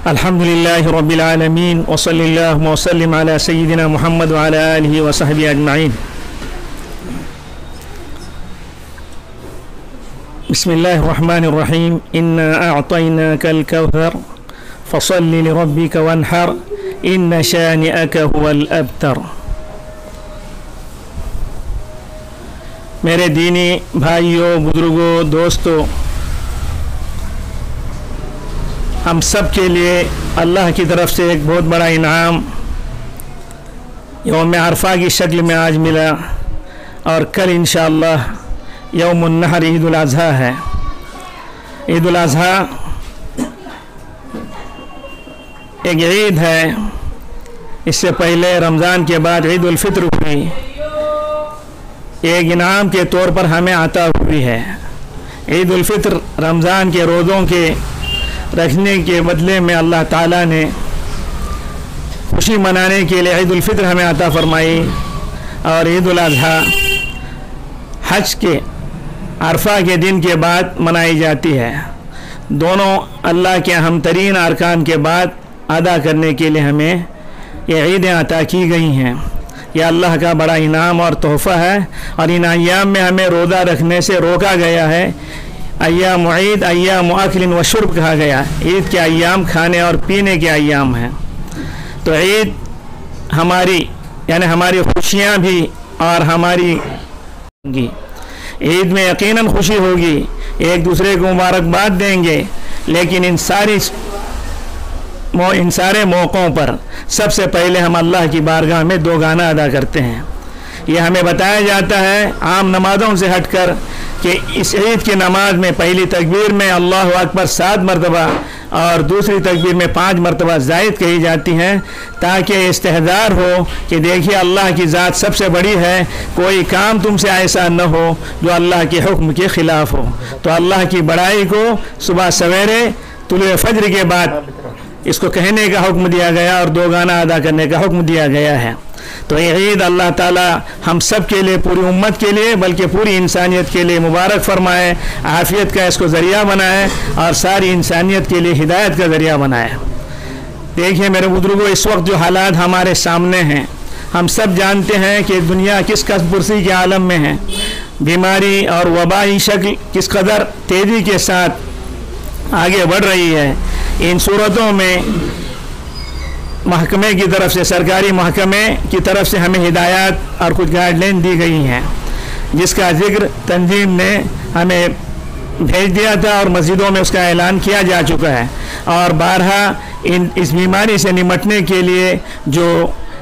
الحمدللہ رب العالمین وصلی اللہ وسلم علی سیدنا محمد وعلی آلہ وصحبہ اجمعین۔ بسم اللہ الرحمن الرحیم۔ انا اعطیناک الکوثر فصل لربک وانحر ان شانئک هو الابتر۔ میرے دینی بھائیوں، بزرگوں، دوستوں، ہم سب کے لیے اللہ کی طرف سے ایک بہت بڑا انعام یوم عرفہ کی شکل میں آج ملا، اور کل انشاءاللہ یوم النحر عید الاضحیٰ ہے۔ عید الاضحیٰ ایک عید ہے۔ اس سے پہلے رمضان کے بعد عید الفطر ہوئی، ایک انعام کے طور پر ہمیں عطا ہوئی ہے۔ عید الفطر رمضان کے روزوں کے رکھنے کے بدلے میں اللہ تعالیٰ نے خوشی منانے کے لیے عید الفطر ہمیں عطا فرمائی، اور عید الاضحیٰ حج کے عرفہ کے دن کے بعد منائی جاتی ہے۔ دونوں اللہ کے اہم ترین ارکان کے بعد ادا کرنے کے لیے ہمیں یہ عیدیں عطا کی گئی ہیں۔ یہ اللہ کا بڑا انعام اور تحفہ ہے، اور ان ایام میں ہمیں روزہ رکھنے سے روکا گیا ہے۔ ایام عید ایام اکل و شرب کہا گیا۔ عید کے ایام کھانے اور پینے کے ایام ہیں۔ تو عید ہماری خوشیاں بھی اور ہماری عید میں یقیناً خوشی ہوگی، ایک دوسرے کو مبارکباد دیں گے، لیکن ان سارے موقعوں پر سب سے پہلے ہم اللہ کی بارگاہ میں دو گانا ادا کرتے ہیں۔ یہ ہمیں بتایا جاتا ہے عام نمازوں سے ہٹ کر کہ اس عید کی نماز میں پہلی تکبیر میں اللہ اکبر 7 مرتبہ اور دوسری تکبیر میں 5 مرتبہ زائد کہی جاتی ہیں، تاکہ استحضار ہو کہ دیکھیے اللہ کی ذات سب سے بڑی ہے، کوئی کام تم سے ایسا نہ ہو جو اللہ کے حکم کے خلاف ہو۔ تو اللہ کی بڑائی کو صبح سویرے طلوع فجر کے بعد اس کو کہنے کا حکم دیا گیا اور دو گانا ادا کرنے کا حکم دیا گیا ہے۔ تو یہ عید اللہ تعالی ہم سب کے لیے، پوری امت کے لیے، بلکہ پوری انسانیت کے لیے مبارک فرمائے، عافیت کا اس کو ذریعہ بنائے، اور ساری انسانیت کے لیے ہدایت کا ذریعہ بنائے۔ دیکھیے میرے بزرگوں، اس وقت جو حالات ہمارے سامنے ہیں، ہم سب جانتے ہیں کہ دنیا کس قدر پرسی کے عالم میں ہے، بیماری اور وبائی شکل کس قدر تیزی کے ساتھ آگے بڑھ رہی ہے۔ ان صورتوں میں محکمے کی طرف سے، سرکاری محکمے کی طرف سے ہمیں ہدایات اور کچھ گائیڈ لائن دی گئی ہیں، جس کا ذکر تنظیم نے ہمیں بھیج دیا تھا، اور مسجدوں میں اس کا اعلان کیا جا چکا ہے۔ اور بارہا اس بیماری سے نمٹنے کے لیے جو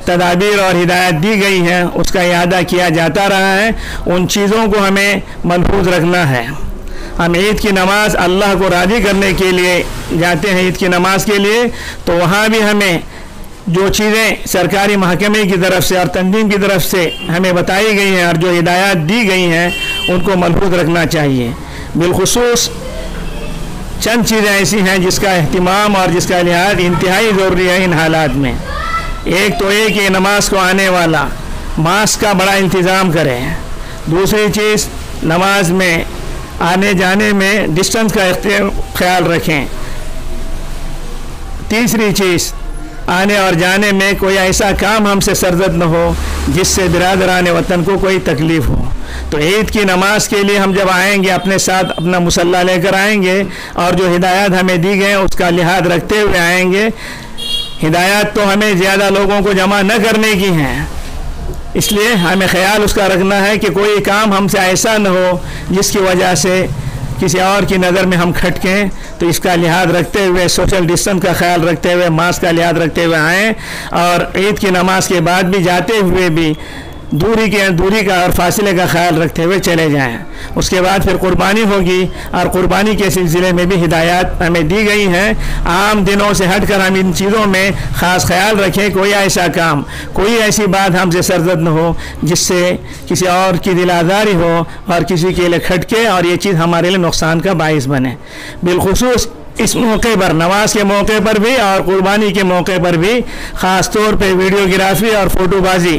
تدابیر اور ہدایت دی گئی ہیں اس کا اعادہ کیا جاتا رہا ہے۔ ان چیزوں کو ہمیں ملحوظ رکھنا ہے۔ ہم عید کی نماز اللہ کو راضی کرنے کے لیے جاتے ہیں، عید کی نماز کے لیے، تو وہاں بھی ہمیں جو چیزیں سرکاری محکمے کی طرف سے اور تنظیم کی طرف سے ہمیں بتائی گئی ہیں اور جو ہدایات دی گئی ہیں ان کو ملحوظ رکھنا چاہیے۔ بالخصوص چند چیزیں ایسی ہیں جس کا اہتمام اور جس کا لحاظ انتہائی ضروری ہے ان حالات میں۔ ایک تو یہ کہ نماز کو آنے والا ماسک کا بڑا انتظام کرے۔ دوسری چیز، نماز میں آنے جانے میں ڈسٹنس کا خیال رکھیں۔ تیسری چیز، آنے اور جانے میں کوئی ایسا کام ہم سے سرزد نہ ہو جس سے برادران وطن کو کوئی تکلیف ہو۔ تو عید کی نماز کے لیے ہم جب آئیں گے اپنے ساتھ اپنا مصلی لے کر آئیں گے، اور جو ہدایات ہمیں دی گئے اس کا لحاظ رکھتے ہوئے آئیں گے۔ ہدایات تو ہمیں زیادہ لوگوں کو جمع نہ کرنے کی ہیں، اس لیے ہمیں خیال اس کا رکھنا ہے کہ کوئی کام ہم سے ایسا نہ ہو جس کی وجہ سے کسی اور کی نظر میں ہم کھٹکیں۔ تو اس کا لحاظ رکھتے ہوئے، سوشل ڈسٹنس کا خیال رکھتے ہوئے، ماسک کا لحاظ رکھتے ہوئے آئیں، اور عید کی نماز کے بعد بھی جاتے ہوئے بھی دوری کا اور فاصلے کا خیال رکھتے ہوئے چلے جائیں۔ اس کے بعد پھر قربانی ہوگی، اور قربانی کے سلسلے میں بھی ہدایات ہمیں دی گئی ہیں۔ عام دنوں سے ہٹ کر ہم ان چیزوں میں خاص خیال رکھیں، کوئی ایسا کام، کوئی ایسی بات ہم سے سرزد نہ ہو جس سے کسی اور کی دل آزاری ہو اور کسی کے لیے کھٹکے اور یہ چیز ہمارے لیے نقصان کا باعث بنے۔ بالخصوص اس موقع پر، نماز کے موقع پر بھی اور قربانی کے موقع پر بھی، خاص طور پہ ویڈیوگرافی اور فوٹو بازی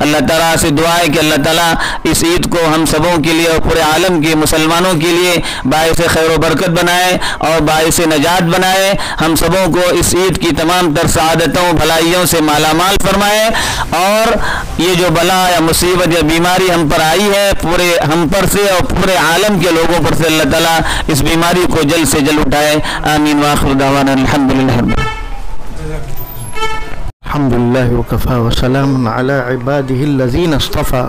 اللہ تعالیٰ سے دعا ہے کہ اللہ تعالیٰ اس عید کو ہم سبوں کے لیے اور پورے عالم کے مسلمانوں کے لیے باعث خیر و برکت بنائے اور باعث نجات بنائے، ہم سبوں کو اس عید کی تمام تر سعادتوں بھلائیوں سے مالا مال فرمائے، اور یہ جو بلا یا مصیبت یا بیماری ہم پر آئی ہے پورے ہم پر سے اور پورے عالم کے لوگوں پر سے اللہ تعالیٰ اس بیماری کو جلد سے جلد اٹھائے۔ آمین وآخر دعوانا الحمدللہ رب العالمین۔ الحمدللہ وکفا وسلام علی عبادہ الذین اصطفیٰ،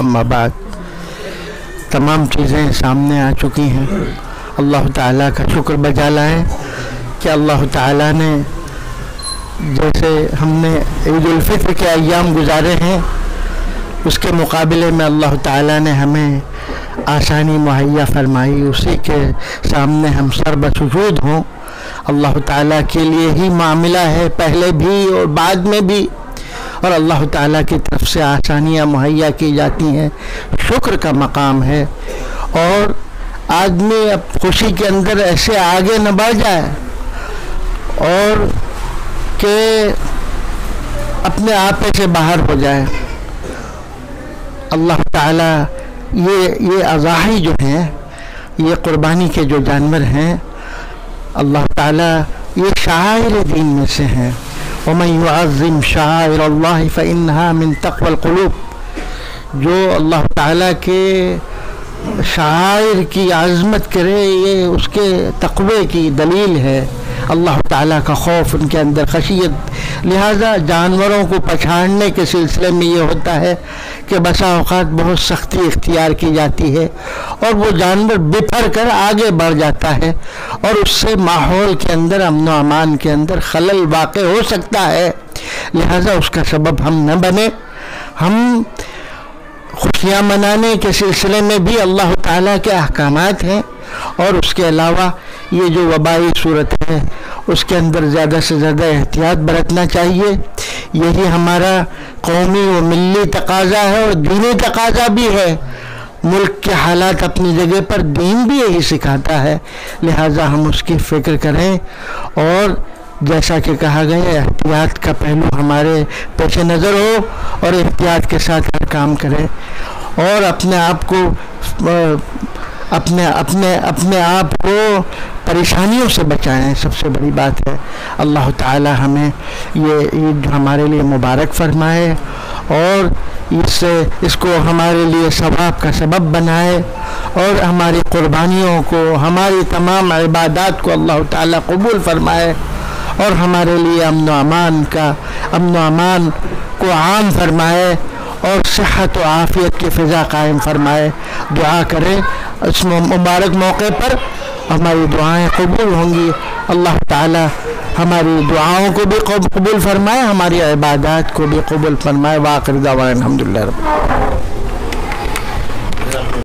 اما بعد۔ تمام چیزیں سامنے آ چکی ہیں، اللہ تعالیٰ کا شکر بجا لائیں کہ اللہ تعالیٰ نے جیسے ہم نے عید الفطر کے ایام گزارے ہیں اس کے مقابلے میں اللہ تعالیٰ نے ہمیں آسانی مہیا فرمائی، اسی کے سامنے ہم سر بسجود ہوں۔ اللہ تعالیٰ کے لیے ہی معاملہ ہے، پہلے بھی اور بعد میں بھی، اور اللہ تعالیٰ کی طرف سے آسانیاں مہیا کی جاتی ہیں، شکر کا مقام ہے۔ اور آدمی اب خوشی کے اندر ایسے آگے نہ بڑھ جائے اور کہ اپنے آپے سے باہر ہو جائے۔ اللہ تعالیٰ یہ اضاحی جو ہیں، یہ قربانی کے جو جانور ہیں، اللہ تعالیٰ یہ شعائر دین میں سے ہیں۔ وَمَن يُعَظِّمْ شَعَائِرَ اللَّهِ فَإِنَّهَا مِن تَقْوَى الْقُلُوبِ، جو اللہ تعالیٰ کے شعائر کی عظمت کرے یہ اس کے تقوی کی دلیل ہے، اللہ تعالیٰ کا خوف ان کے اندر، خشیت۔ لہذا جانوروں کو پچھاڑنے کے سلسلے میں یہ ہوتا ہے کہ بسا اوقات بہت سختی اختیار کی جاتی ہے اور وہ جانور بپھر کر آگے بڑھ جاتا ہے، اور اس سے ماحول کے اندر، امن و امان کے اندر خلل واقع ہو سکتا ہے۔ لہذا اس کا سبب ہم نہ بنے۔ ہم خوشیاں منانے کے سلسلے میں بھی اللہ تعالیٰ کے احکامات ہیں، اور اس کے علاوہ یہ جو وبائی صورت ہے اس کے اندر زیادہ سے زیادہ احتیاط برتنا چاہیے۔ یہی ہمارا قومی و ملی تقاضا ہے اور دینی تقاضا بھی ہے۔ ملک کے حالات اپنی جگہ پر، دین بھی یہی سکھاتا ہے، لہٰذا ہم اس کی فکر کریں، اور جیسا کہ کہا گیا احتیاط کا پہلو ہمارے پیش نظر ہو اور احتیاط کے ساتھ ہر کام کریں، اور اپنے آپ کو اپنے آپ کو پریشانیوں سے بچائیں، سب سے بڑی بات ہے۔ اللہ تعالی ہمیں یہ عید ہمارے لیے مبارک فرمائے اور اس کو ہمارے لیے ثواب کا سبب بنائے، اور ہماری قربانیوں کو، ہماری تمام عبادات کو اللہ تعالی قبول فرمائے، اور ہمارے لیے امن و امان کو عام فرمائے، اور صحت و عافیت کی فضا قائم فرمائے۔ دعا کریں اس مبارک موقع پر، ہماری دعائیں قبول ہوں گی۔ اللہ تعالی ہماری دعاؤں کو بھی قبول فرمائے، ہماری عبادات کو بھی قبول فرمائے۔ وآخر دعوانا الحمدللہ رب العالمین۔